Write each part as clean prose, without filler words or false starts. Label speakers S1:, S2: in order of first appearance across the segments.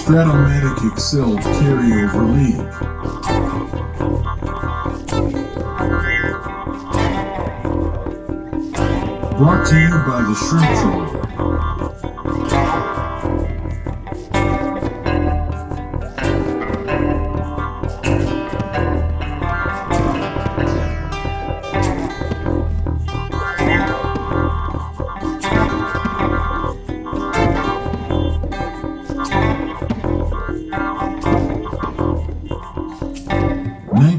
S1: Strat-O-Matic Excel Carryover League. Brought to you by the Shrimp Troller.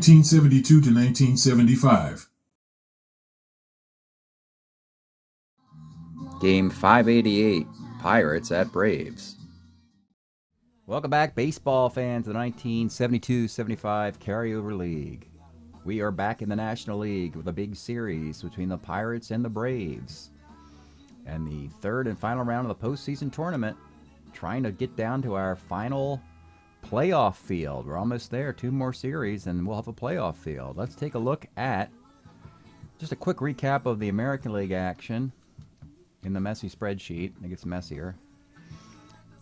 S1: 1972 to 1975.
S2: Game 588, Pirates at Braves. Welcome back, baseball fans, to the 1972-75 Carryover League. We are back in the National League with a big series between the Pirates and the Braves. And the third and final round of the postseason tournament, trying to get down to our final playoff field. We're almost there. 2 more series and we'll have a playoff field. Let's take a look at just a quick recap of the American League action in the messy spreadsheet. It gets messier.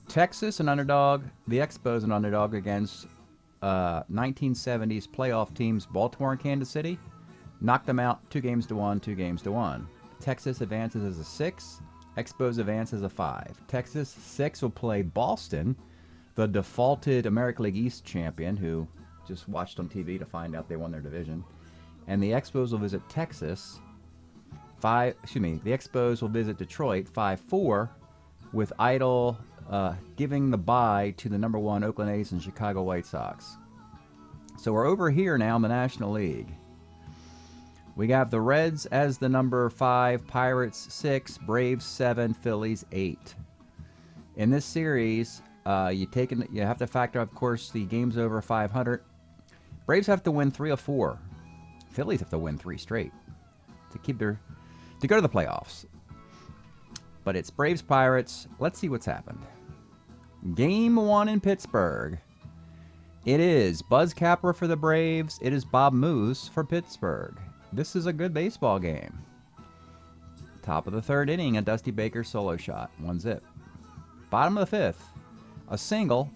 S2: Texas, an underdog. The Expos, an underdog against 1970s playoff teams Baltimore and Kansas City. Knocked them out 2-1, 2-1. Texas advances as a 6. Expos advance as a 5. Texas 6 will play Boston, the defaulted American League East champion, who just watched on TV to find out they won their division. And the Expos will visit Texas. The Expos will visit Detroit 5-4, with Idle giving the bye to the number 1 Oakland A's and Chicago White Sox. So we're over here now in the National League. We got the Reds as the number 5, Pirates 6, Braves 7, Phillies 8. In this series, you have to factor, of course, the games over 500. Braves have to win 3 of 4. Phillies have to win 3 straight to go to the playoffs. But it's Braves Pirates. Let's see what's happened. Game 1 in Pittsburgh. It is Buzz Capra for the Braves. It is Bob Moose for Pittsburgh. This is a good baseball game. Top of the 3rd inning, a Dusty Baker solo shot. 1-0. Bottom of the 5th, a single.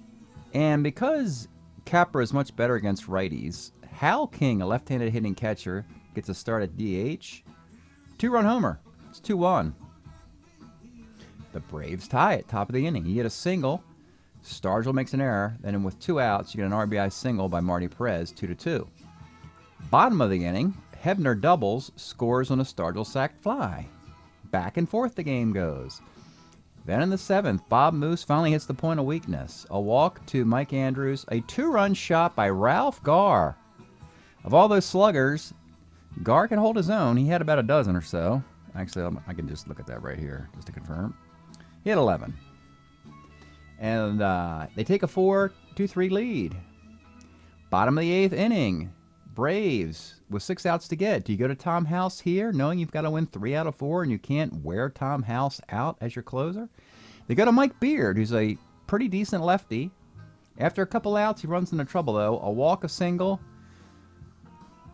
S2: And because Capra is much better against righties, Hal King, a left-handed hitting catcher, gets a start at DH. 2-run homer. It's 2-1. The Braves tie it, top of the inning. You get a single. Stargell makes an error. Then with 2 outs, you get an RBI single by Marty Perez, 2-2. Bottom of the inning, Hebner doubles, scores on a Stargell sac fly. Back and forth the game goes. Then in the 7th, Bob Moose finally hits the point of weakness. A walk to Mike Andrews, a 2-run shot by Ralph Garr. Of all those sluggers, Garr can hold his own. He had about a dozen or so. Actually, I can just look at that right here just to confirm. He had 11. And they take a 4-3 lead. Bottom of the 8th inning, Braves with 6 outs to get. Do you go to Tom House here, knowing you've got to win 3 out of 4 and you can't wear Tom House out as your closer? They go to Mike Beard, who's a pretty decent lefty. After a couple outs, he runs into trouble, though. A walk, a single.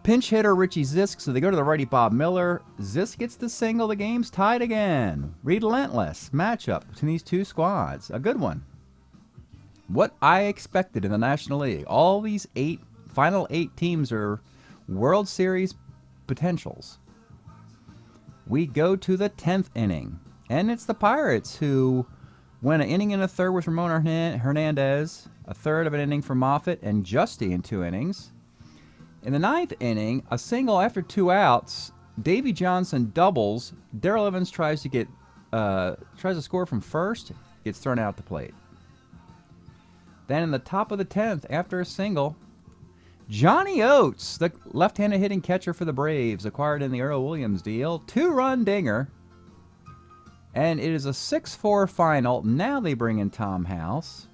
S2: Pinch hitter Richie Zisk, so they go to the righty Bob Miller. Zisk gets the single. The game's tied again. Relentless matchup between these 2 squads. A good one. What I expected in the National League. All these final 8 teams are World Series potentials. We go to the 10th inning, and it's the Pirates who went an inning and a third with Ramon Hernandez, a third of an inning for Moffitt, and Justy in 2 innings. In the 9th inning, a single after 2 outs, Davey Johnson doubles. Darrell Evans tries to score from first, gets thrown out at the plate. Then in the top of the 10th, after a single, Johnny Oates, the left-handed hitting catcher for the Braves, acquired in the Earl Williams deal, 2-run dinger. And it is a 6-4 final. Now they bring in Tom House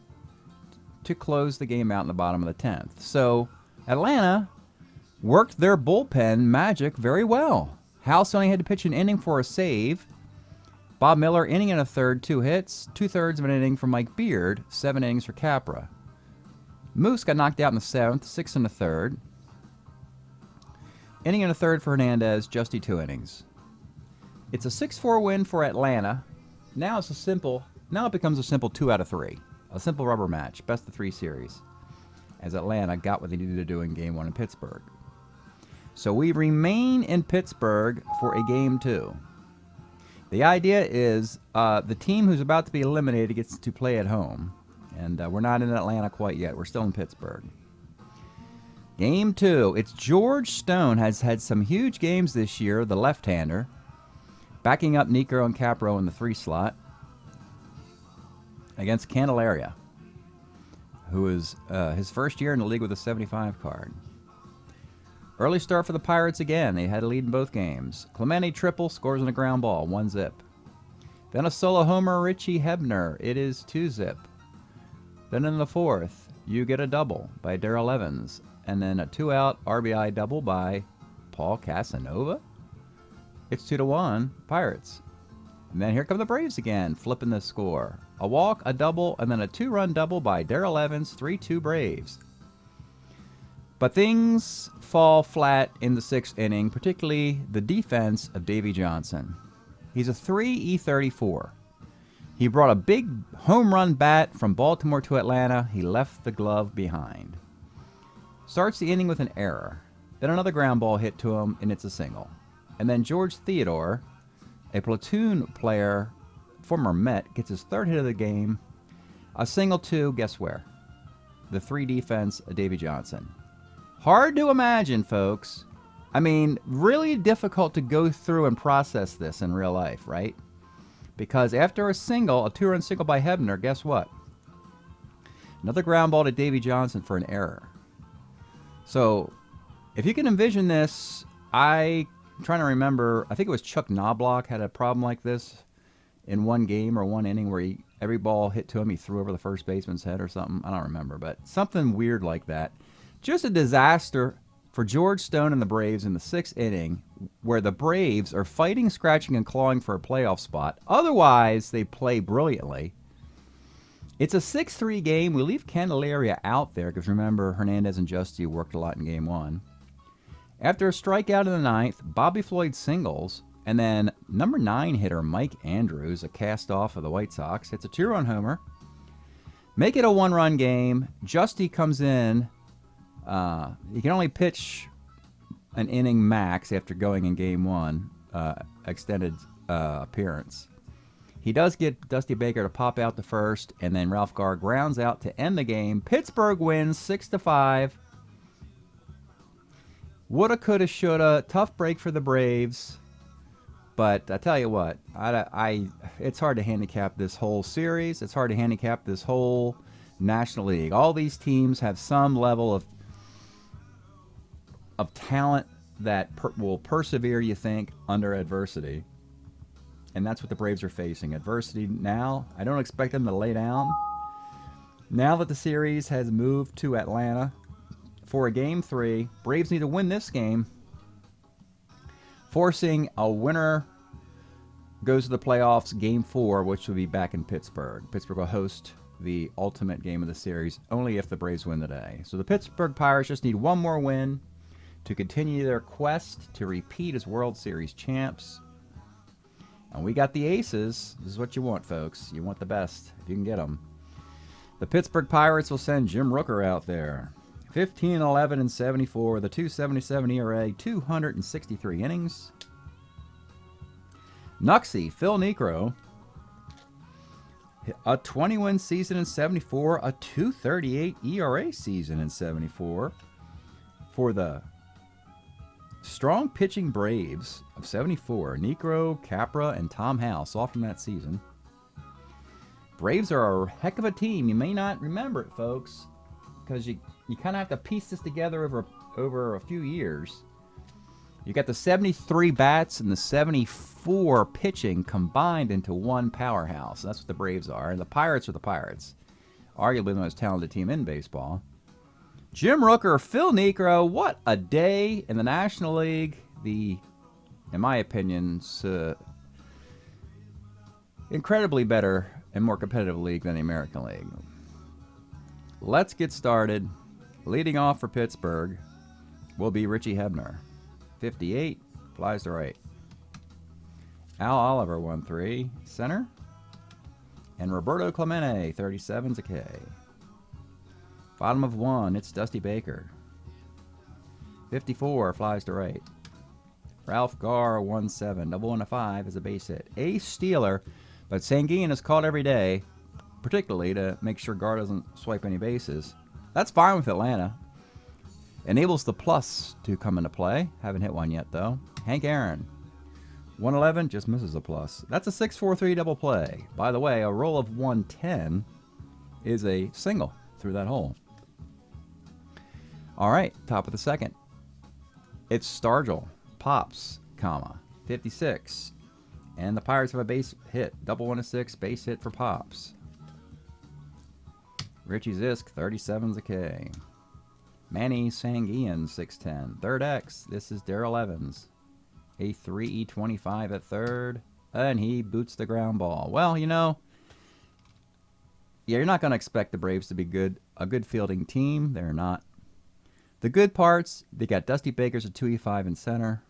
S2: to close the game out in the bottom of the 10th. So Atlanta worked their bullpen magic very well. House only had to pitch an inning for a save. Bob Miller, inning and a third, 2 hits, 2/3 of an inning for Mike Beard, 7 innings for Capra. Moose got knocked out in the 7th, 6 1/3. Inning and a third for Hernandez, Justy 2 innings. It's a 6-4 win for Atlanta. Now it becomes a simple 2 out of 3. A simple rubber match, best of 3 series, as Atlanta got what they needed to do in Game 1 in Pittsburgh. So we remain in Pittsburgh for a Game 2. The idea is the team who's about to be eliminated gets to play at home. And we're not in Atlanta quite yet. We're still in Pittsburgh. Game 2. It's George Stone has had some huge games this year, the left-hander, backing up Niekro and Capro in the 3 slot against Candelaria, who is his first year in the league with a 75 card. Early start for the Pirates again. They had a lead in both games. Clemente triple, scores on a ground ball, 1-zip. Then a solo homer, Richie Hebner. It is 2-zip. Then in the 4th, you get a double by Darrell Evans. And then a 2-out RBI double by Paul Casanova. It's 2-1, Pirates. And then here come the Braves again, flipping the score. A walk, a double, and then a 2-run double by Darrell Evans, 3-2 Braves. But things fall flat in the 6th inning, particularly the defense of Davey Johnson. He's a 3 E34. He brought a big home run bat from Baltimore to Atlanta. He left the glove behind. Starts the inning with an error. Then another ground ball hit to him, and it's a single. And then George Theodore, a platoon player, former Met, gets his 3rd hit of the game. A single to, guess where? The 3 defense of Davey Johnson. Hard to imagine, folks. I mean, really difficult to go through and process this in real life, right? Because after a single, a 2-run single by Hebner, guess what? Another ground ball to Davey Johnson for an error. So, if you can envision this, I'm trying to remember, I think it was Chuck Knobloch had a problem like this in one game or one inning where every ball hit to him, he threw over the first baseman's head or something. I don't remember, but something weird like that. Just a disaster for George Stone and the Braves in the 6th inning, where the Braves are fighting, scratching, and clawing for a playoff spot. Otherwise, they play brilliantly. It's a 6-3 game. We leave Candelaria out there because remember, Hernandez and Justy worked a lot in Game 1. After a strikeout in the 9th, Bobby Floyd singles, and then number 9 hitter Mike Andrews, a cast-off of the White Sox, hits a 2-run homer. Make it a 1-run game. Justy comes in. He can only pitch an inning max after going in Game 1, extended appearance. He does get Dusty Baker to pop out to first, and then Ralph Garr grounds out to end the game. Pittsburgh wins 6-5. Woulda, coulda, shoulda. Tough break for the Braves. But I tell you what, it's hard to handicap this whole series. It's hard to handicap this whole National League. All these teams have some level of talent that will persevere, you think, under adversity. And that's what the Braves are facing. Adversity now. I don't expect them to lay down. Now that the series has moved to Atlanta for a Game 3, Braves need to win this game, forcing a winner goes to the playoffs Game 4, which will be back in Pittsburgh. Pittsburgh will host the ultimate game of the series only if the Braves win today. So the Pittsburgh Pirates just need one more win to continue their quest to repeat as World Series champs. And we got the aces. This is what you want, folks. You want the best if you can get them. The Pittsburgh Pirates will send Jim Rooker out there. 15-11-74 with a 2.77 ERA, 263 innings. Nuxie, Phil Niekro, a 20-win season in 74, a 2.38 ERA season in 74 for the strong pitching Braves of 74. Niekro, Capra, and Tom House, all from that season. Braves are a heck of a team. You may not remember it, folks, because you kind of have to piece this together over a few years. You got the 73 bats and the 74 pitching combined into one powerhouse. That's what the Braves are. And the Pirates are the Pirates. Arguably the most talented team in baseball. Jim Rooker, Phil Niekro, what a day in the National League. In my opinion, incredibly better and more competitive league than the American League. Let's get started. Leading off for Pittsburgh will be Richie Hebner. 58, flies to right. Al Oliver, 1-3, center. And Roberto Clemente, 37's a K. Bottom of 1, it's Dusty Baker. 54 flies to right. Ralph Garr, 1-7. Double 1 to 5 is a base hit. A stealer, but Sanguine is called every day, particularly to make sure Garr doesn't swipe any bases. That's fine with Atlanta. Enables the plus to come into play. Haven't hit one yet, though. Hank Aaron, 111, just misses a plus. That's a 6-4-3 double play. By the way, a roll of 110 is a single through that hole. All right, top of the second. It's Stargell, pops, comma, 56. And the Pirates have a base hit. Double 1 to 6, base hit for pops. Richie Zisk, 37's a K. Manny Sanguine, 6'10". Third X, this is Darrell Evans. A 3E25 at third. And he boots the ground ball. Well, you know, yeah, you're not going to expect the Braves to be a good fielding team. They're not. The good parts, they got Dusty Baker's a 2E5 in center.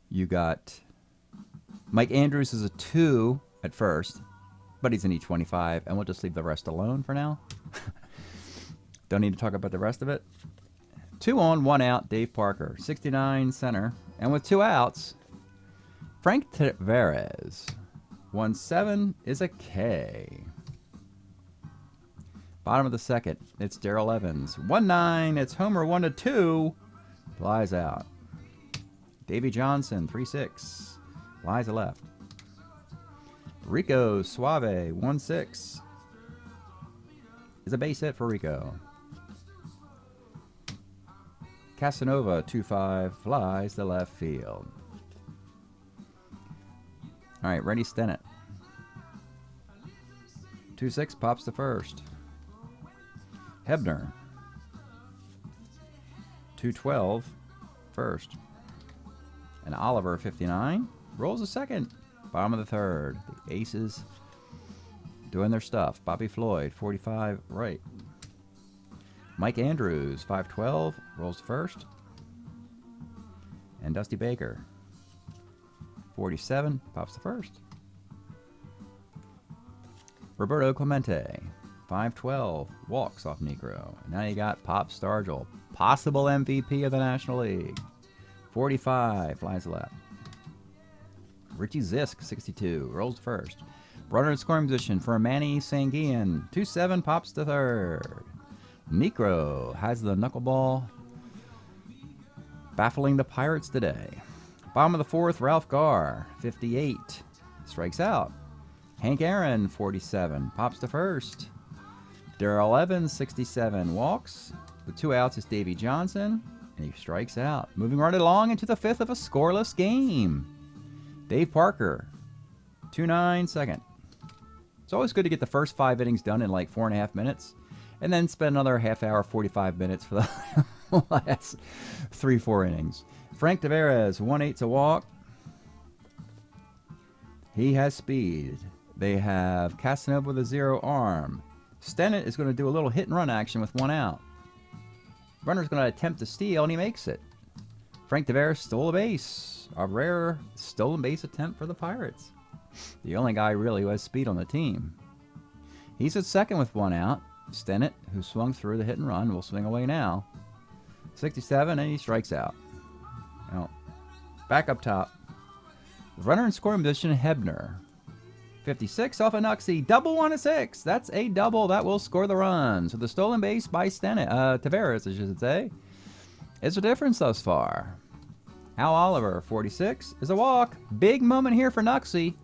S2: You got Mike Andrews is a 2 at first, but he's an E25, and we'll just leave the rest alone for now. Don't need to talk about the rest of it. 2 on, 1 out, Dave Parker, 69 center. And with 2 outs, Frank Tavares, 1-7 is a K. Bottom of the second, it's Darrell Evans. 1-9, it's Homer 1-2, flies out. Davey Johnson, 3-6, flies to left. Rico Suave, 1-6, is a base hit for Rico. Casanova, 2-5, flies to left field. All right, Rennie Stennett. 2-6, pops to first. Hebner. 2-12, first. And Oliver, 59, rolls a second. Bottom of the third. The Aces doing their stuff. Bobby Floyd, 45, right. Mike Andrews, 5-12, rolls first. And Dusty Baker, 47, pops the first. Roberto Clemente, 5-12, walks off Negro. And now you got Pop Stargell, possible MVP of the National League. 45, flies left. Richie Zisk, 62, rolls first. Runner in scoring position for Manny Sanguine, 2-7, pops to third. Necro has the knuckleball, baffling the Pirates today. Bottom of the fourth, Ralph Garr, 58, strikes out. Hank Aaron, 47, pops to first. Darrell Evans, 67, walks. The 2 outs is Davey Johnson, and he strikes out. Moving right along into the fifth of a scoreless game. Dave Parker, 2-9, second. It's always good to get the first 5 innings done in like 4.5 minutes. And then spend another half hour, 45 minutes for the last 3-4 innings. Frank Tavares, 1-8 to walk. He has speed. They have Casanova with a 0 arm. Stennett is going to do a little hit and run action with 1 out. Runner's going to attempt to steal, and he makes it. Frank Tavares stole a base. A rare stolen base attempt for the Pirates. The only guy really who has speed on the team. He's at second with 1 out. Stennett, who swung through the hit and run, will swing away now. 67, and he strikes out. Now, back up top. Runner in scoring position, Hebner. 56 off a Nuxie. Double 1 to 6. That's a double. That will score the run. So the stolen base by Tavares, I should say, is the difference thus far. Al Oliver, 46, is a walk. Big moment here for Nuxie.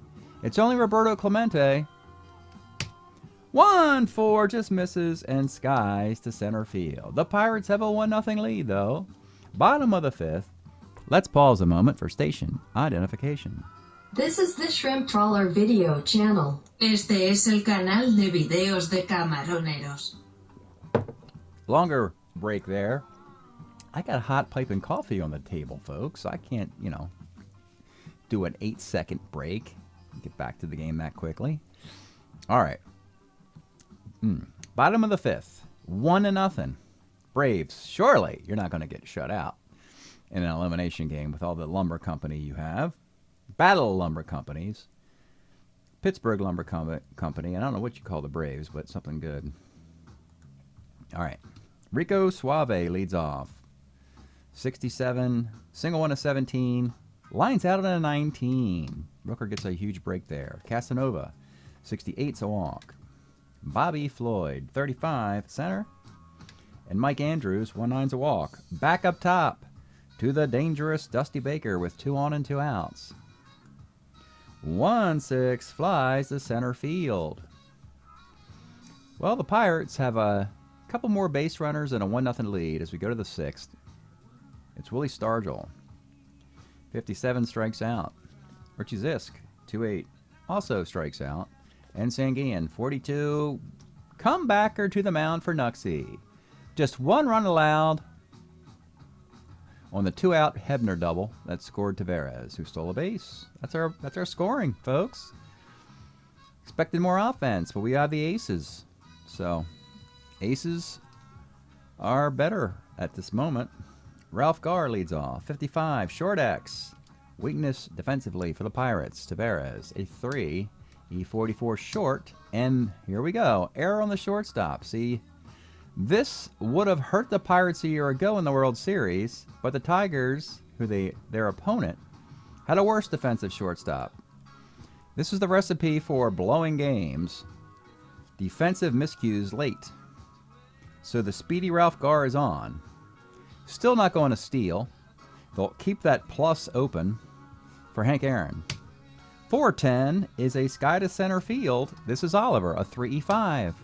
S2: It's only Roberto Clemente. 1-4, just misses and skies to center field. The Pirates have a 1-0 lead, though. Bottom of the fifth. Let's pause a moment for station identification.
S3: This is the Shrimp Trawler video channel.
S4: Este es el canal de videos de camaroneros.
S2: Longer break there. I got hot pipe and coffee on the table, folks. I can't, do an 8-second break. Get back to the game that quickly. All right. Bottom of the fifth, 1-0. Braves, surely you're not going to get shut out in an elimination game with all the lumber company you have. Battle of lumber companies. Pittsburgh Lumber Company. I don't know what you call the Braves, but something good. All right. Rico Suave leads off. 67, single one to 17. Lines out at a 19. Rooker gets a huge break there. Casanova, 68's a walk. Bobby Floyd, 35, center. And Mike Andrews, 19's a walk. Back up top to the dangerous Dusty Baker with 2 on and 2 outs. 1-6 flies to center field. Well, the Pirates have a couple more base runners and a 1-0 lead as we go to the 6th. It's Willie Stargell. 57 strikes out. Richie Zisk, 2-8, also strikes out. And Sanguian, 42, comebacker to the mound for Nuxie. Just 1 run allowed on the 2-out Hebner double that scored Taveras, who stole a base. That's our scoring, folks. Expected more offense, but we have the aces. So, aces are better at this moment. Ralph Garr leads off. 55, short X. Weakness defensively for the Pirates. Taveras, a 3. E44 short. And here we go. Error on the shortstop. See, this would have hurt the Pirates a year ago in the World Series, but the Tigers, their opponent, had a worse defensive shortstop. This is the recipe for blowing games. Defensive miscues late. So the speedy Ralph Garr is on. Still not going to steal. They'll keep that plus open for Hank Aaron. 4-10 is a sky to center field. This is Oliver, a 3-5.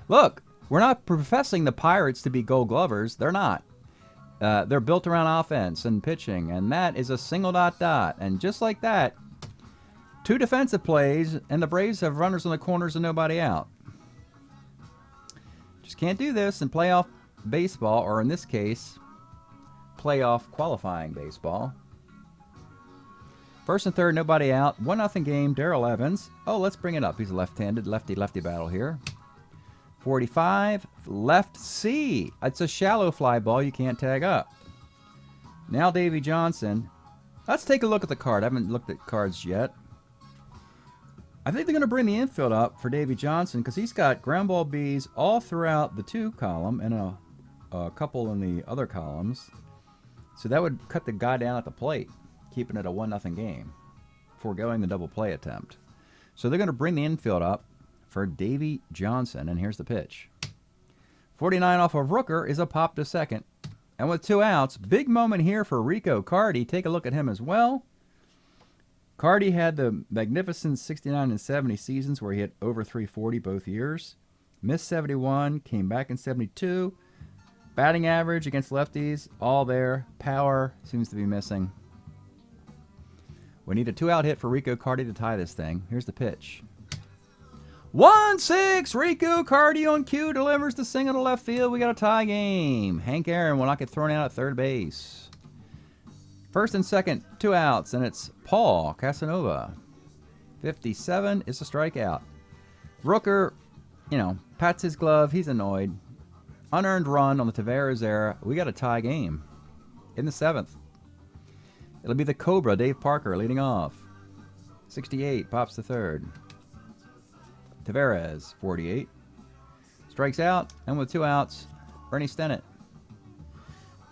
S2: Look, we're not professing the Pirates to be Gold Glovers. They're not. They're built around offense and pitching, and that is a single ... And just like that, 2 defensive plays, and the Braves have runners on the corners and nobody out. Just can't do this in playoff baseball, or in this case, playoff qualifying baseball. First and third, nobody out. 1-0 game, Darrell Evans. Oh, let's bring it up. He's a left-handed, lefty-lefty battle here. 45, left C. It's a shallow fly ball you can't tag up. Now Davy Johnson. Let's take a look at the card. I haven't looked at cards yet. I think they're going to bring the infield up for Davy Johnson because he's got ground ball Bs all throughout the 2 column and a couple in the other columns. So that would cut the guy down at the plate, keeping it a 1-0 game, foregoing the double play attempt. So they're going to bring the infield up for Davy Johnson, and here's the pitch. 49 off of Rooker is a pop to second. And with 2 outs, big moment here for Rico Cardi. Take a look at him as well. Cardi had the magnificent 69 and 70 seasons where he hit over 340 both years. Missed 71, came back in 72. Batting average against lefties, all there. Power seems to be missing. We need a 2-out hit for Rico Cardi to tie this thing. Here's the pitch. 1-6, Rico Cardi on cue delivers the single to left field. We got a tie game. Hank Aaron will not get thrown out at third base. First and second, 2 outs, and it's Paul Casanova. 57 is a strikeout. Rooker, pats his glove. He's annoyed. Unearned run on the Taveras era. We got a tie game in the 7th. It'll be the Cobra, Dave Parker, leading off. 68, pops to third. Taveras, 48. Strikes out, and with 2 outs, Ernie Stennett.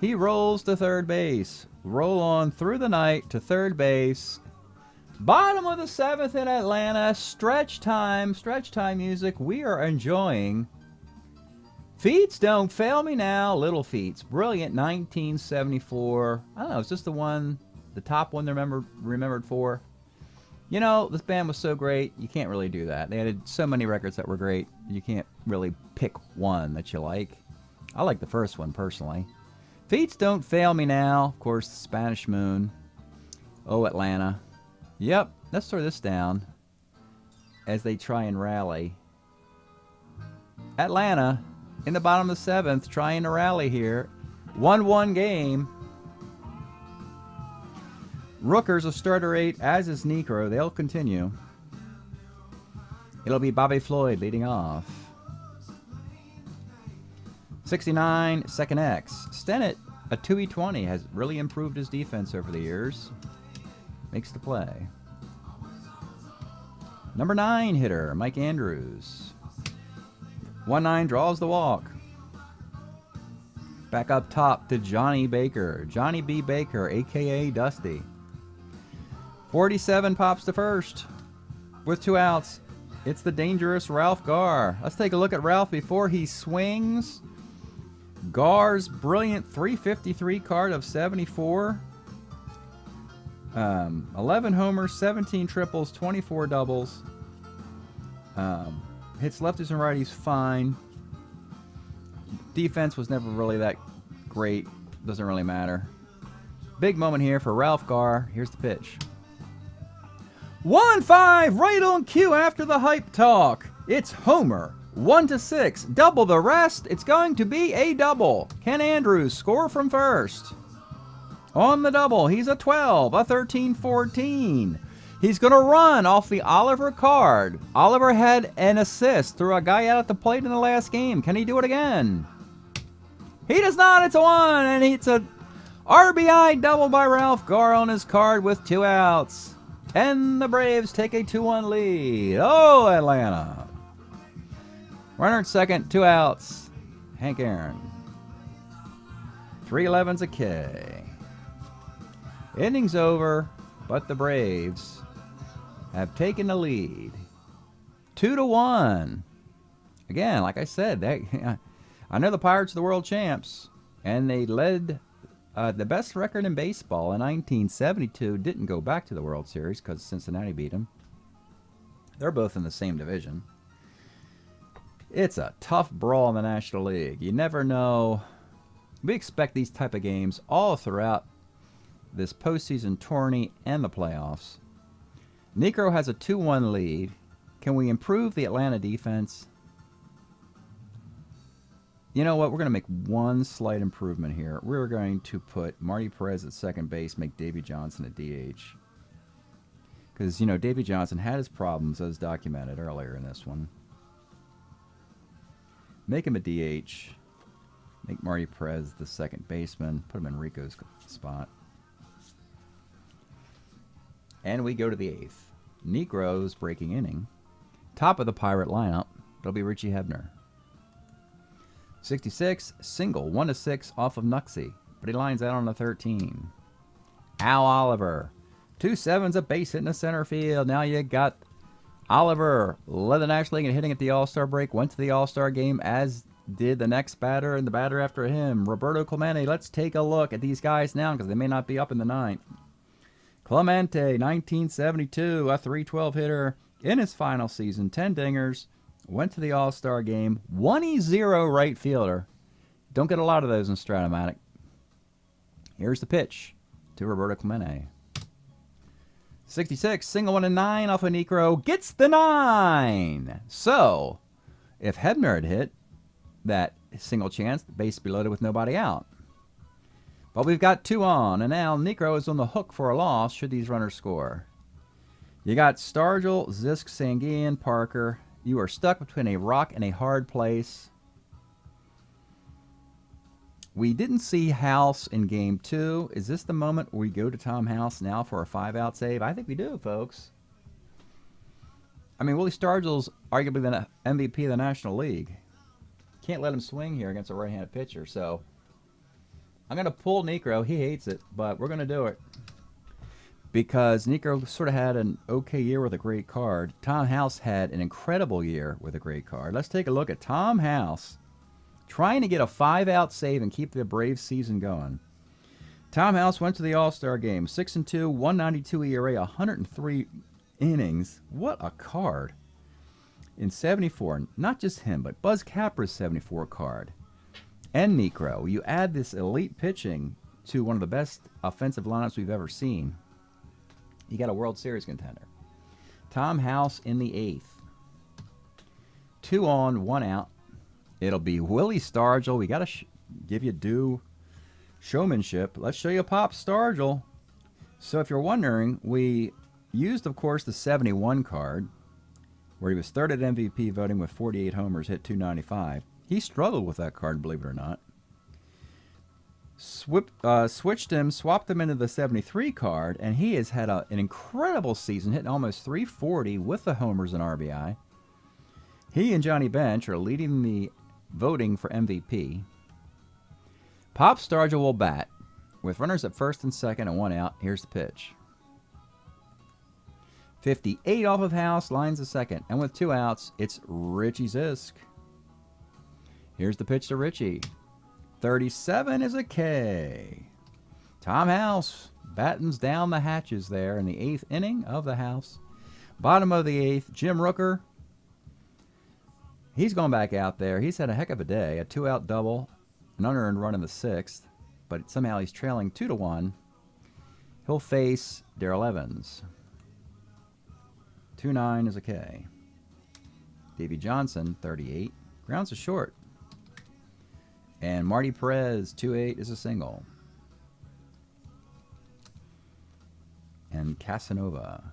S2: He rolls to third base. Roll on through the night to third base. Bottom of the 7th in Atlanta. Stretch time music. We are enjoying Feats Don't Fail Me Now. Little Feats. Brilliant 1974. I don't know, is this the top one they're remembered for? This band was so great, you can't really do that. They had so many records that were great, you can't really pick one that you like. I like the first one, personally. Feats Don't Fail Me Now. Of course, the Spanish Moon. Oh, Atlanta. Yep, let's throw this down as they try and rally. Atlanta, in the bottom of the 7th, trying to rally here. 1-1 game. Rooker's a starter 8, as is Necro. They'll continue. It'll be Bobby Floyd leading off. 69, second X. Stennett, a 2E20, has really improved his defense over the years. Makes the play. Number 9 hitter, Mike Andrews. 1-9 draws the walk. Back up top to Johnny Baker. Johnny B. Baker, a.k.a. Dusty. 47 pops to first with 2 outs. It's the dangerous Ralph Garr. Let's take a look at Ralph before he swings. Garr's brilliant 353 card of 74. 11 homers, 17 triples, 24 doubles. Hits lefties and righties fine. Defense was never really that great. Doesn't really matter. Big moment here for Ralph Garr. Here's the pitch. 1-5 right on cue after the hype talk. It's Homer. 1-6. Double the rest. It's going to be a double. Ken Andrews score from first. On the double, he's a 12, a 13-14. He's going to run off the Oliver card. Oliver had an assist, threw a guy out at the plate in the last game. Can he do it again? He does not. It's a 1, and it's a RBI double by Ralph Garr on his card with 2 outs. And the Braves take a 2-1 lead. Oh, Atlanta. Runner at second, 2 outs. Hank Aaron. 3-11's a K. Innings over, but the Braves have taken the lead. 2-1. Again, like I said, I know the Pirates are the world champs, and they led the best record in baseball in 1972. Didn't go back to the World Series because Cincinnati beat them. They're both in the same division. It's a tough brawl in the National League. You never know. We expect these type of games all throughout this postseason tourney and the playoffs. Necro has a 2-1 lead. Can we improve the Atlanta defense? You know what? We're going to make one slight improvement here. We're going to put Marty Perez at second base, make Davey Johnson a DH. Because, you know, Davey Johnson had his problems, as documented earlier in this one. Make him a DH. Make Marty Perez the second baseman. Put him in Rico's spot. And we go to the 8th. Negro's breaking inning. Top of the Pirate lineup. It'll be Richie Hebner. 66, single, 1-6 off of Nuxie, but he lines out on the 13. Al Oliver, 2 7s, a base hit in the center field. Now you got Oliver, led the National League in hitting at the All-Star break, went to the All-Star game, as did the next batter and the batter after him, Roberto Clemente. Let's take a look at these guys now because they may not be up in the 9th. Clemente, 1972, a 312 hitter in his final season, 10 dingers. Went to the All-Star game. 1-0 right fielder. Don't get a lot of those in Strat-O-Matic. Here's the pitch to Roberto Clemente. 66, single 1-9 off of Necro. Gets the 9. So, if Hebner had hit that single chance, the base would be loaded with nobody out. But we've got 2 on, and now Necro is on the hook for a loss should these runners score. You got Stargell, Zisk, Sanguian, Parker. You are stuck between a rock and a hard place. We didn't see House in Game 2. Is this the moment where we go to Tom House now for a 5-out save? I think we do, folks. I mean, Willie Stargell's arguably the MVP of the National League. Can't let him swing here against a right-handed pitcher, so I'm going to pull Necro. He hates it, but we're going to do it. Because Necro sort of had an okay year with a great card. Tom House had an incredible year with a great card. Let's take a look at Tom House trying to get a 5-out save and keep the Braves season going. Tom House went to the All-Star game. 6-2, 192 ERA, 103 innings. What a card. In 74, not just him, but Buzz Capra's 74 card. And Necro. You add this elite pitching to one of the best offensive lineups we've ever seen. You got a World Series contender. Tom House in the 8th. 2 on, 1 out. It'll be Willie Stargell. We got to give you due showmanship. Let's show you Pop Stargell. So if you're wondering, we used, of course, the 71 card, where he was third at MVP voting with 48 homers, hit 295. He struggled with that card, believe it or not. Switched him, swapped him into the 73 card, and he has had an incredible season, hitting almost 340 with the homers and RBI. He and Johnny Bench are leading the voting for MVP. Pop Stargell will bat. With runners at first and second and 1 out, here's the pitch. 58 off of House, lines a second. And with 2 outs, it's Richie Zisk. Here's the pitch to Richie. 37 is a K. Tom House battens down the hatches there in the 8th inning of the House. Bottom of the 8th, Jim Rooker. He's gone back out there. He's had a heck of a day. A 2-out double, an unearned run in the 6th. But somehow he's trailing 2-1. He'll face Darrell Evans. 2-9 is a K. Davey Johnson, 38. Grounds a short. And Marty Perez, 2-8 is a single. And Casanova,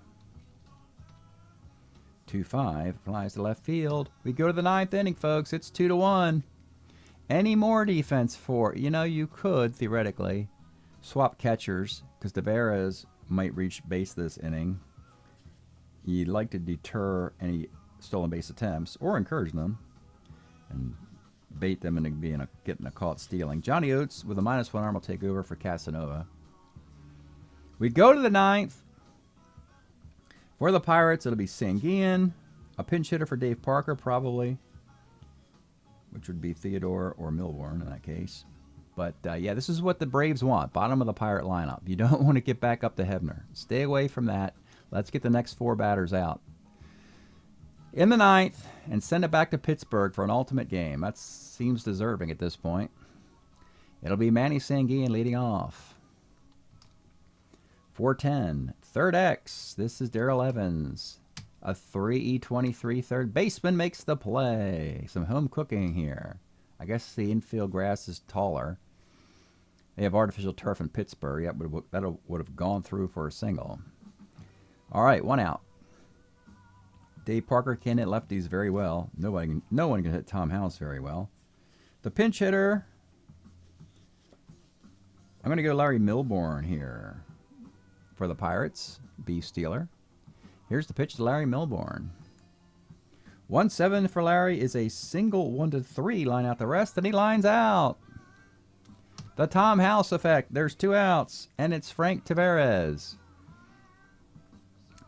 S2: 2-5, flies to left field. We go to the 9th inning, folks. It's 2-1. Any more defense for, you could, theoretically, swap catchers, because Tavares might reach base this inning. You'd like to deter any stolen base attempts, or encourage them, and bait them into getting a caught stealing. Johnny Oates with a -1 arm will take over for Casanova. We go to the 9th. For the Pirates, it'll be Sanguian, a pinch hitter for Dave Parker, probably, which would be Theodore or Milborn in that case. But, yeah, this is what the Braves want, bottom of the Pirate lineup. You don't want to get back up to Hebner. Stay away from that. Let's get the next 4 batters out in the 9th and send it back to Pittsburgh for an ultimate game. That seems deserving at this point. It'll be Manny Sanguian leading off. 4-10, third X. This is Darrell Evans. A 3E23 third baseman makes the play. Some home cooking here. I guess the infield grass is taller. They have artificial turf in Pittsburgh. Yeah, that would have gone through for a single. All right, 1 out. Dave Parker can hit lefties very well. No one can hit Tom House very well. The pinch hitter, I'm going to go Larry Milborn here for the Pirates. Beef Stealer. Here's the pitch to Larry Milborn. 1-7 for Larry is a single 1-3. Line out the rest, and he lines out. The Tom House effect. There's 2 outs, and it's Frank Tavares.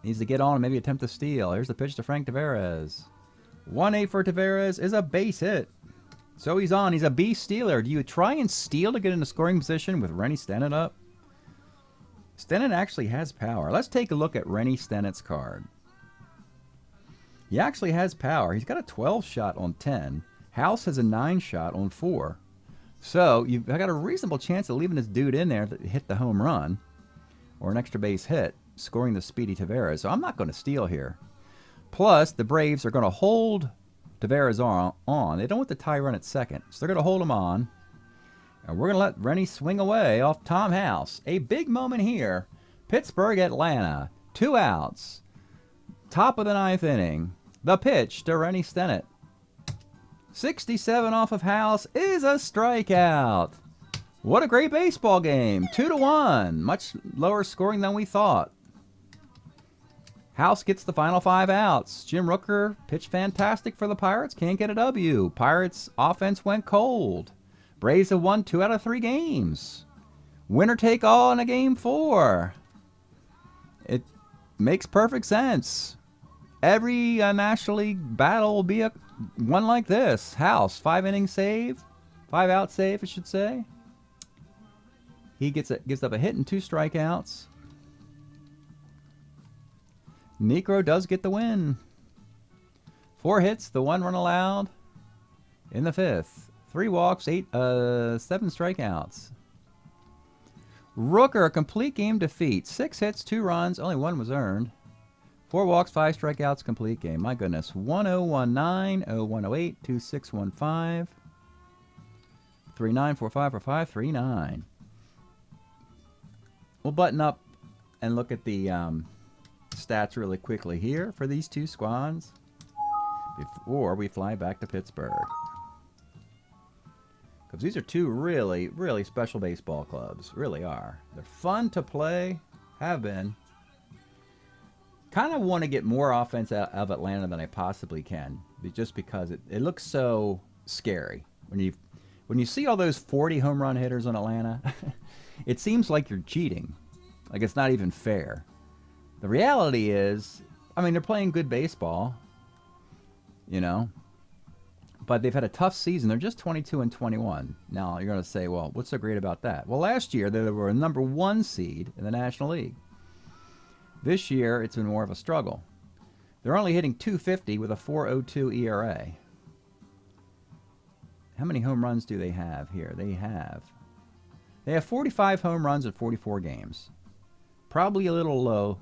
S2: Needs to get on and maybe attempt to steal. Here's the pitch to Frank Tavares. 1-8 for Tavares is a base hit. So he's on. He's a beef stealer. Do you try and steal to get into scoring position with Rennie Stennett up? Stennett actually has power. Let's take a look at Rennie Stennett's card. He actually has power. He's got a 12 shot on 10. House has a 9 shot on 4. So you've got a reasonable chance of leaving this dude in there to hit the home run or an extra base hit, scoring the speedy Tavares. So I'm not going to steal here. Plus, the Braves are going to hold Tavares on. They don't want the tie run at second, so they're going to hold him on. And we're going to let Rennie swing away off Tom House. A big moment here. Pittsburgh, Atlanta. 2 outs. Top of the 9th inning. The pitch to Rennie Stennett. 67 off of House is a strikeout. What a great baseball game. 2-1. Much lower scoring than we thought. House gets the final 5 outs. Jim Rooker pitched fantastic for the Pirates. Can't get a W. Pirates offense went cold. Braves have won 2 out of 3 games. Winner take all in a game 4. It makes perfect sense. Every National League battle will be one like this. House, 5-inning save. 5-out save, I should say. He gives up a hit and 2 strikeouts. Necro does get the win. 4 hits, the 1 run allowed in the 5th. 3 walks, 7 strikeouts. Rooker, a complete game defeat. 6 hits, 2 runs, only 1 was earned. 4 walks, 5 strikeouts, complete game. My goodness. 1019, 0108, 2615, 39454539. We'll button up and look at the stats really quickly here for these 2 squads before we fly back to Pittsburgh. Because these are two really, really special baseball clubs. Really are. They're fun to play. Have been. Kind of want to get more offense out of Atlanta than I possibly can. Just because it looks so scary. When you see all those 40 home run hitters in Atlanta, it seems like you're cheating. Like it's not even fair. The reality is, I mean, they're playing good baseball. You know. But they've had a tough season. They're just 22-21. Now, you're going to say, well, what's so great about that? Well, last year, they were a #1 seed in the National League. This year, it's been more of a struggle. They're only hitting .250 with a .402 ERA. How many home runs do they have here? They have 45 home runs in 44 games. Probably a little low.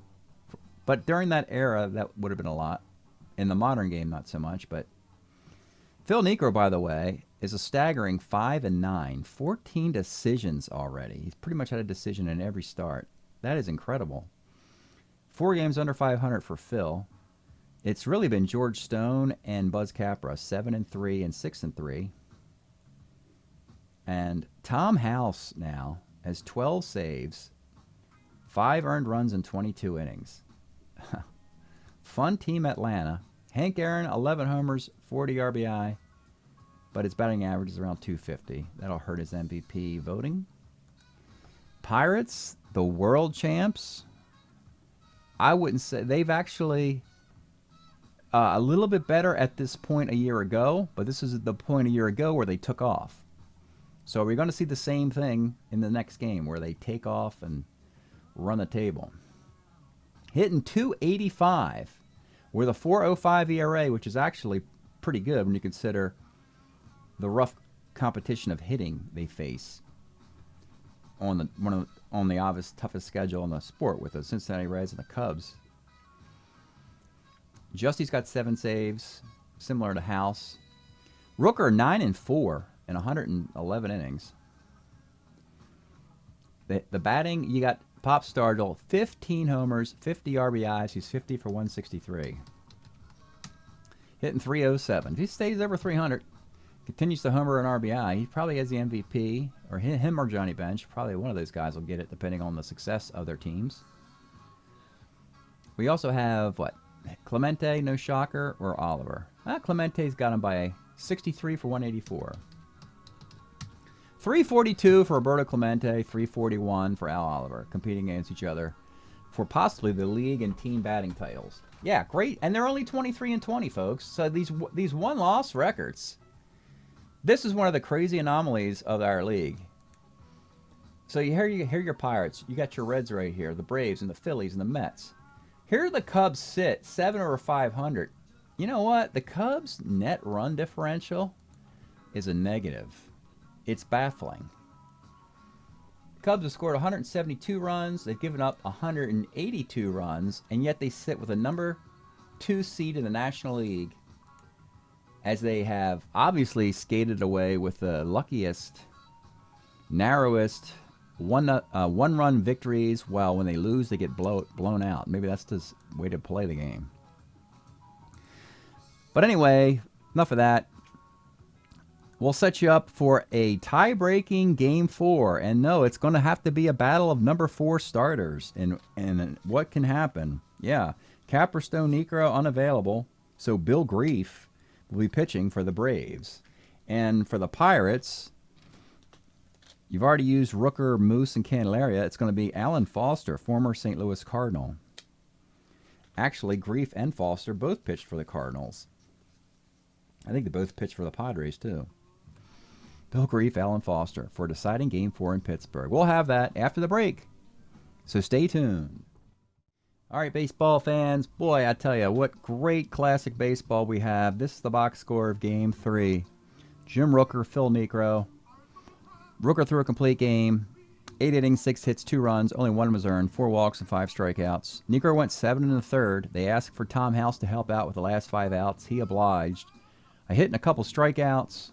S2: But during that era, that would have been a lot. In the modern game, not so much, but Phil Niekro, by the way, is a staggering 5-9, 14 decisions already. He's pretty much had a decision in every start. That is incredible. 4 games under 500 for Phil. It's really been George Stone and Buzz Capra, 7-3 and 6-3. And Tom House now has 12 saves, 5 earned runs in 22 innings. Fun team Atlanta. Hank Aaron, 11 homers, 40 RBI, but his batting average is around .250. That'll hurt his MVP voting. Pirates, the world champs. I wouldn't say they've actually a little bit better at this point a year ago, but this is the point a year ago where they took off. So we're going to see the same thing in the next game where they take off and run the table. Hitting .285. With a .405 ERA, which is actually pretty good when you consider the rough competition of hitting they face on the obvious toughest schedule in the sport with the Cincinnati Reds and the Cubs. Justy's got 7 saves, similar to House. Rooker 9-4 in 111 innings. The batting, you got Pop Stargell, 15 homers, 50 RBIs. He's 50 for 163. Hitting .307. If he stays over 300, continues to homer an RBI, he probably has the MVP, or him or Johnny Bench. Probably one of those guys will get it, depending on the success of their teams. We also have, Clemente, no shocker, or Oliver. Clemente's got him by 63 for 184. 342 for Roberto Clemente, 341 for Al Oliver, competing against each other for possibly the league and team batting titles. Yeah, great. And they're only 23-20, folks. So these one-loss records, this is one of the crazy anomalies of our league. So you hear your Pirates. You got your Reds right here, the Braves and the Phillies and the Mets. Here the Cubs sit, 7 over 500. You know what? The Cubs' net run differential is a negative. It's baffling. Cubs have scored 172 runs. They've given up 182 runs, and yet they sit with a #2 seed in the National League, as they have obviously skated away with the luckiest, narrowest one-run victories, while when they lose, they get blown out. Maybe that's the way to play the game. But anyway, enough of that. We'll set you up for a tie-breaking Game 4. And no, it's going to have to be a battle of #4 starters. And what can happen? Yeah, Capperstone Niekro unavailable. So Bill Grief will be pitching for the Braves. And for the Pirates, you've already used Rooker, Moose, and Candelaria. It's going to be Alan Foster, former St. Louis Cardinal. Actually, Grief and Foster both pitched for the Cardinals. I think they both pitched for the Padres, too. Bill Grief, Alan Foster, for deciding Game 4 in Pittsburgh. We'll have that after the break, so stay tuned. All right, baseball fans, boy, I tell you, what great classic baseball we have. This is the box score of Game 3. Jim Rooker, Phil Niekro. Rooker threw a complete game, 8 innings, 6 hits, 2 runs, only 1 was earned, 4 walks and 5 strikeouts. Niekro went 7 1/3. They asked for Tom House to help out with the last 5 outs. He obliged. I hit in a couple strikeouts.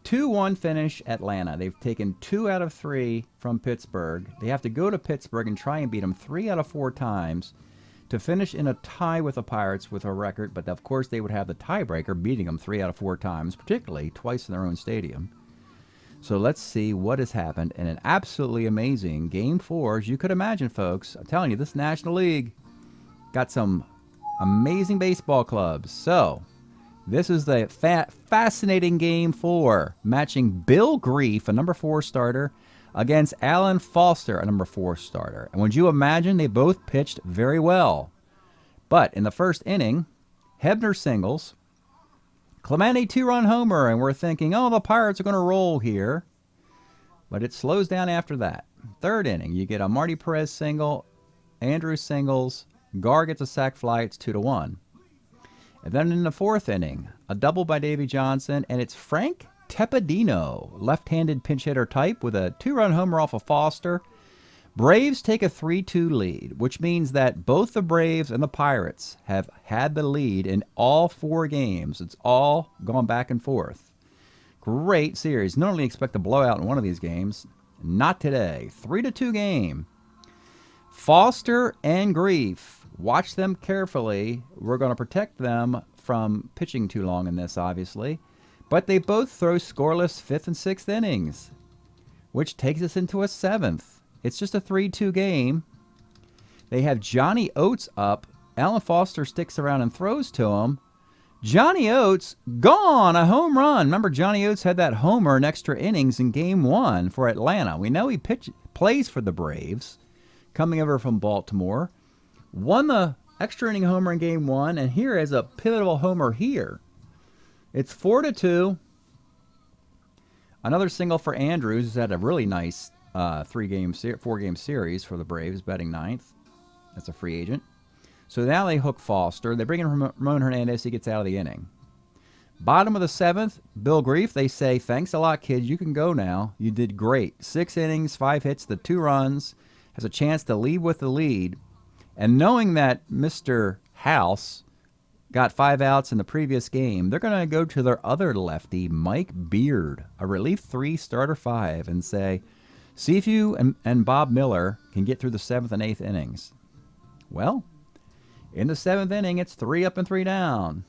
S2: 2-1 finish Atlanta. They've taken 2 out of 3 from Pittsburgh. They have to go to Pittsburgh and try and beat them 3 out of 4 times to finish in a tie with the Pirates with a record. But of course, they would have the tiebreaker, beating them 3 out of 4 times, particularly twice in their own stadium. So let's see what has happened in an absolutely amazing Game 4. As you could imagine, folks, I'm telling you, this National League got some amazing baseball clubs. So this is the fascinating Game 4, matching Bill Grief, a number 4 starter, against Alan Foster, a number 4 starter. And would you imagine they both pitched very well? But in the first inning, Hebner singles, Clemente 2-run homer, and we're thinking, oh, the Pirates are going to roll here. But it slows down after that. Third inning, you get a Marty Perez single, Andrews singles, Gar gets a sac fly, it's 2-1. And then in the fourth inning, a double by Davey Johnson, and it's Frank Tepedino, left-handed pinch hitter type, with a 2-run homer off of Foster. Braves take a 3-2 lead, which means that both the Braves and the Pirates have had the lead in all 4 games. It's all gone back and forth. Great series. Normally expect a blowout in one of these games. Not today. 3-2 game. Foster and Grief. Watch them carefully. We're going to protect them from pitching too long in this, obviously. But they both throw scoreless 5th and 6th innings, which takes us into a 7th. It's just a 3-2 game. They have Johnny Oates up. Alan Foster sticks around and throws to him. Johnny Oates, gone, a home run. Remember, Johnny Oates had that homer in extra innings in Game 1 for Atlanta. We know he plays for the Braves, coming over from Baltimore. Won the extra inning homer in Game 1, and here is a pivotal homer here. It's 4-2. Another single for Andrews, who's had a really nice 4-game series for the Braves, batting 9th. That's a free agent. So now they hook Foster. They bring in Ramon Hernandez. He gets out of the inning. Bottom of the 7th, Bill Grief. They say, thanks a lot, kids. You can go now. You did great. 6 innings, 5 hits, the 2 runs. Has a chance to lead with the lead. And knowing that Mr. House got 5 outs in the previous game, they're going to go to their other lefty, Mike Beard, a relief 3, starter 5, and say, see if you and Bob Miller can get through the 7th and 8th innings. Well, in the 7th inning, it's 3 up and 3 down.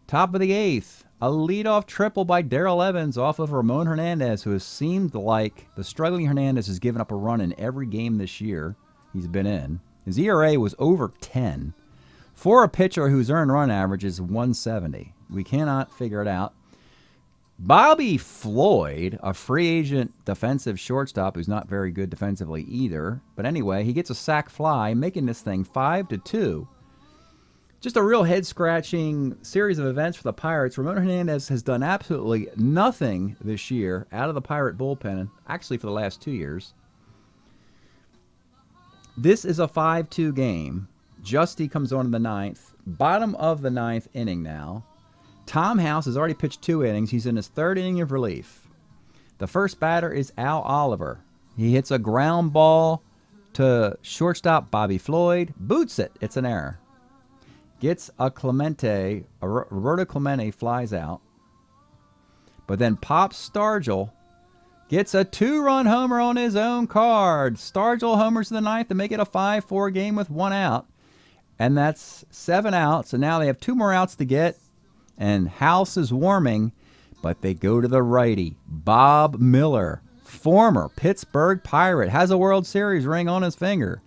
S2: Top of the 8th, a leadoff triple by Darrell Evans off of Ramon Hernandez, who has seemed like the struggling Hernandez has given up a run in every game this year he's been in. His ERA was over 10. For a pitcher whose earned run average is 170. We cannot figure it out. Bobby Floyd, a free agent defensive shortstop who's not very good defensively either. But anyway, he gets a sac fly, making this thing 5-2. Just a real head-scratching series of events for the Pirates. Ramon Hernandez has done absolutely nothing this year out of the Pirate bullpen, actually for the last 2 years. This is a 5-2 game. Justy comes on in the 9th. Bottom of the 9th inning now. Tom House has already pitched 2 innings. He's in his 3rd inning of relief. The first batter is Al Oliver. He hits a ground ball to shortstop Bobby Floyd. Boots it. It's an error. Gets a Clemente. Roberto Clemente flies out. But then Pop Stargell gets a 2-run homer on his own card. Stargell homers in the 9th to make it a 5-4 game with 1 out. And that's 7 outs. And now they have 2 more outs to get. And House is warming, but they go to the righty. Bob Miller, former Pittsburgh Pirate, has a World Series ring on his finger.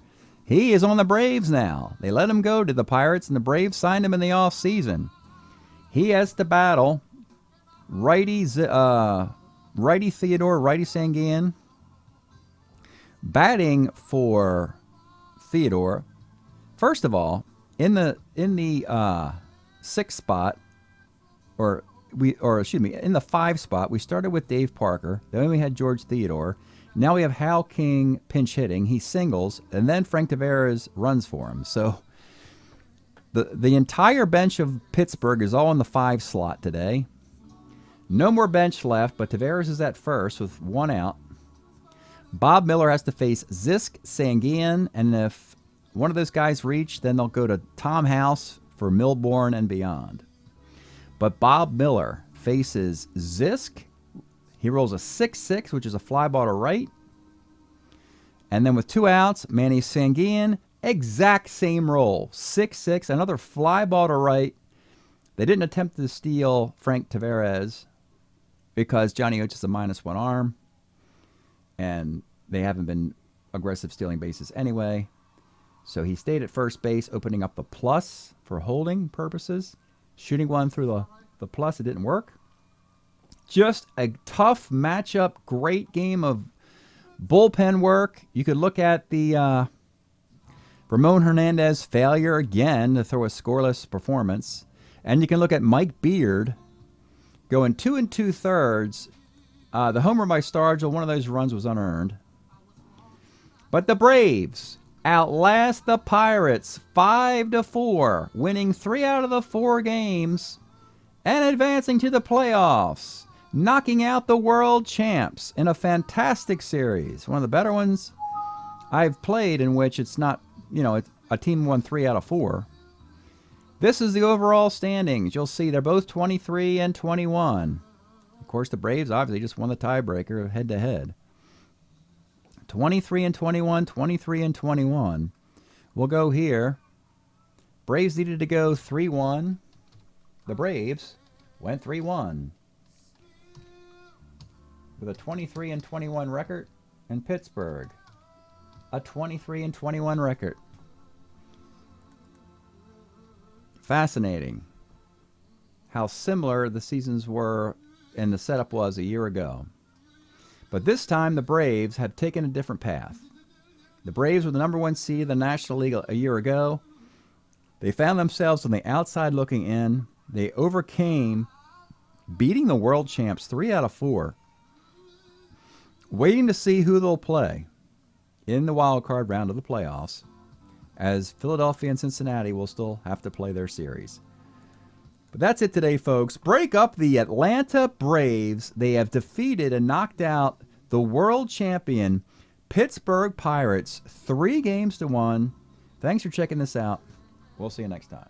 S2: He is on the Braves now. They let him go to the Pirates, and the Braves signed him in the offseason. He has to battle righty Theodore, righty Sanguin. Batting for Theodore. First of all, in the 6th spot, in the 5 spot, we started with Dave Parker. Then we had George Theodore. Now we have Hal King pinch hitting. He singles, and then Frank Tavares runs for him. So the entire bench of Pittsburgh is all in the 5 slot today. No more bench left, but Tavares is at first with 1 out. Bob Miller has to face Zisk Sanguin, and if one of those guys reach, then they'll go to Tom House for Milbourne and beyond. But Bob Miller faces Zisk. He rolls a 6-6, which is a fly ball to right. And then with 2 outs, Manny Sanguin, exact same roll. 6-6, another fly ball to right. They didn't attempt to steal Frank Tavares. because Johnny Oates is a -1 arm, and they haven't been aggressive stealing bases anyway. So he stayed at first base, opening up the plus for holding purposes. Shooting one through the plus, it didn't work. Just a tough matchup, great game of bullpen work. You could look at the Ramon Hernandez failure again to throw a scoreless performance. And you can look at Mike Beard going 2 2/3. The homer by Stargell, one of those runs was unearned. But the Braves outlast the Pirates 5-4, winning 3 out of the 4 games and advancing to the playoffs, knocking out the world champs in a fantastic series. One of the better ones I've played, in which it's not, a team won 3 out of 4. This is the overall standings. You'll see they're both 23 and 21. Of course, the Braves obviously just won the tiebreaker head-to-head. 23 and 21, 23 and 21. We'll go here. Braves needed to go 3-1. The Braves went 3-1 with a 23 and 21 record, and Pittsburgh a 23 and 21 record. Fascinating how similar the seasons were and the setup was a year ago. But this time the Braves have taken a different path. The Braves were the #1 seed in the National League a year ago. They found themselves on the outside looking in. They overcame, beating the world champs 3 out of 4. Waiting to see who they'll play in the wild card round of the playoffs, as Philadelphia and Cincinnati will still have to play their series. But that's it today, folks. Break up the Atlanta Braves. They have defeated and knocked out the world champion Pittsburgh Pirates 3-1. Thanks for checking this out. We'll see you next time.